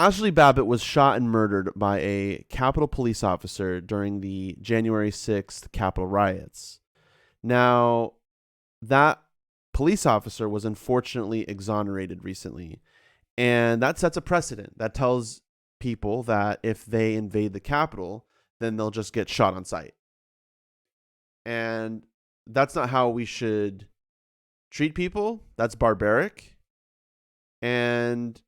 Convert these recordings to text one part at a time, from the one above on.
Ashli Babbitt was shot and murdered by a Capitol police officer during the January 6th Capitol riots. Now, that police officer was unfortunately exonerated recently, and that sets a precedent that tells people that if they invade the Capitol, then they'll just get shot on sight. And that's not how we should treat people. That's barbaric. And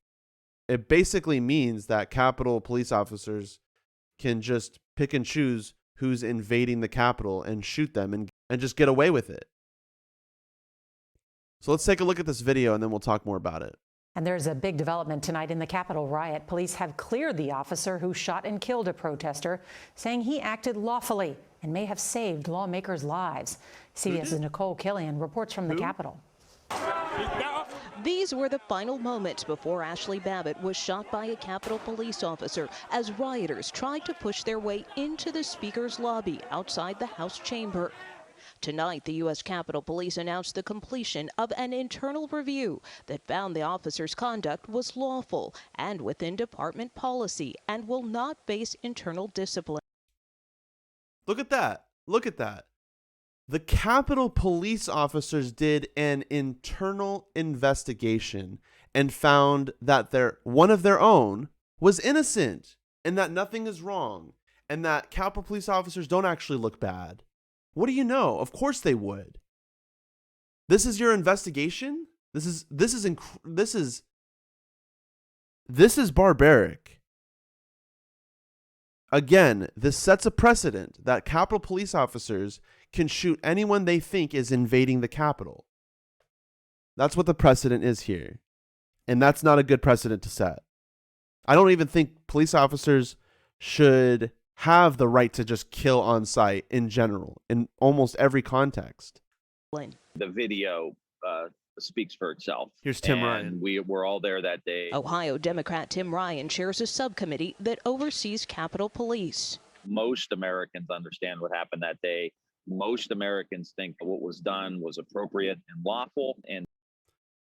it basically means that Capitol police officers can just pick and choose who's invading the Capitol and shoot them and just get away with it. So let's take a look at this video and then we'll talk more about it. And there's a big development tonight in the Capitol riot. Police have cleared the officer who shot and killed a protester, saying he acted lawfully and may have saved lawmakers' lives. CBS's Nicole Killian reports from the Capitol. These were the final moments before Ashli Babbitt was shot by a Capitol police officer as rioters tried to push their way into the Speaker's lobby outside the House chamber. Tonight, the U.S. Capitol Police announced the completion of an internal review that found the officer's conduct was lawful and within department policy and will not face internal discipline. Look at that. Look at that. The Capitol police officers did an internal investigation and found that one of their own was innocent and that nothing is wrong and that Capitol police officers don't actually look bad. What do you know? Of course they would. This is your investigation? This is barbaric. Again, this sets a precedent that Capitol police officers can shoot anyone they think is invading the Capitol. That's what the precedent is here. And that's not a good precedent to set. I don't even think police officers should have the right to just kill on sight in general, in almost every context. The video speaks for itself. Here's Tim Ryan. We were all there that day. Ohio Democrat Tim Ryan chairs a subcommittee that oversees Capitol Police. Most Americans understand what happened that day. Most Americans think that what was done was appropriate and lawful. And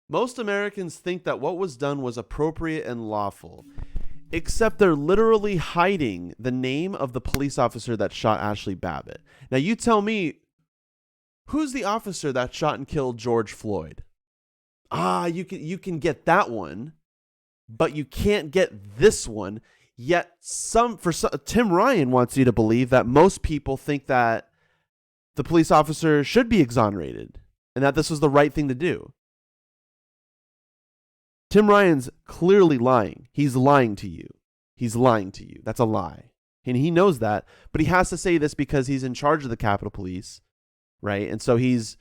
most Americans think that what was done was appropriate and lawful. Except they're literally hiding the name of the police officer that shot Ashli Babbitt. Now you tell me, who's the officer that shot and killed George Floyd? You can get that one, but you can't get this one. Yet Tim Ryan wants you to believe that most people think that the police officer should be exonerated and that this was the right thing to do. Tim Ryan's clearly lying. He's lying to you. He's lying to you. That's a lie. And he knows that, but he has to say this because he's in charge of the Capitol Police, right? And so he's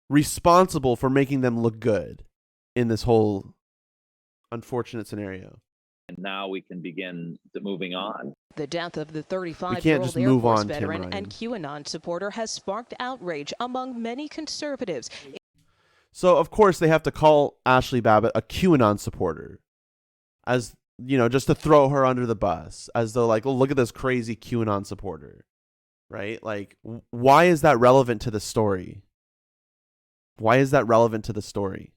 responsible for making them look good in this whole unfortunate scenario. And now we can begin moving on. The death of the 35-year-old Air Force veteran and QAnon supporter has sparked outrage among many conservatives. So, of course, they have to call Ashli Babbitt a QAnon supporter, as, you know, just to throw her under the bus, as though, like, oh, look at this crazy QAnon supporter, right? Like, why is that relevant to the story? Why is that relevant to the story?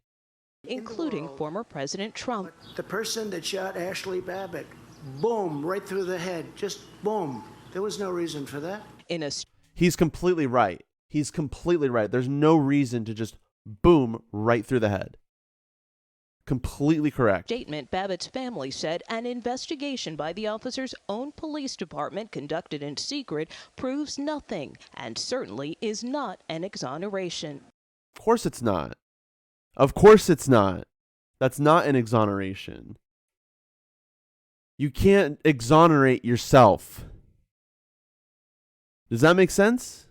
Including former President Trump. The person that shot Ashli Babbitt, boom, right through the head, just boom. There was no reason for that. He's completely right. He's completely right. There's no reason to just boom, right through the head. Completely correct. Statement, Babbitt's family said an investigation by the officer's own police department conducted in secret proves nothing and certainly is not an exoneration. Of course it's not. Of course it's not. That's not an exoneration. You can't exonerate yourself. Does that make sense?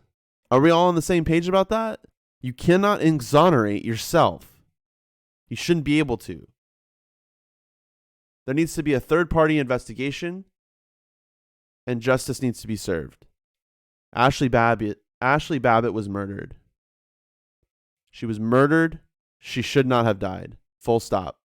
Are we all on the same page about that? You cannot exonerate yourself. You shouldn't be able to. There needs to be a third-party investigation, and justice needs to be served. Ashli Babbitt was murdered. She was murdered. She should not have died. Full stop.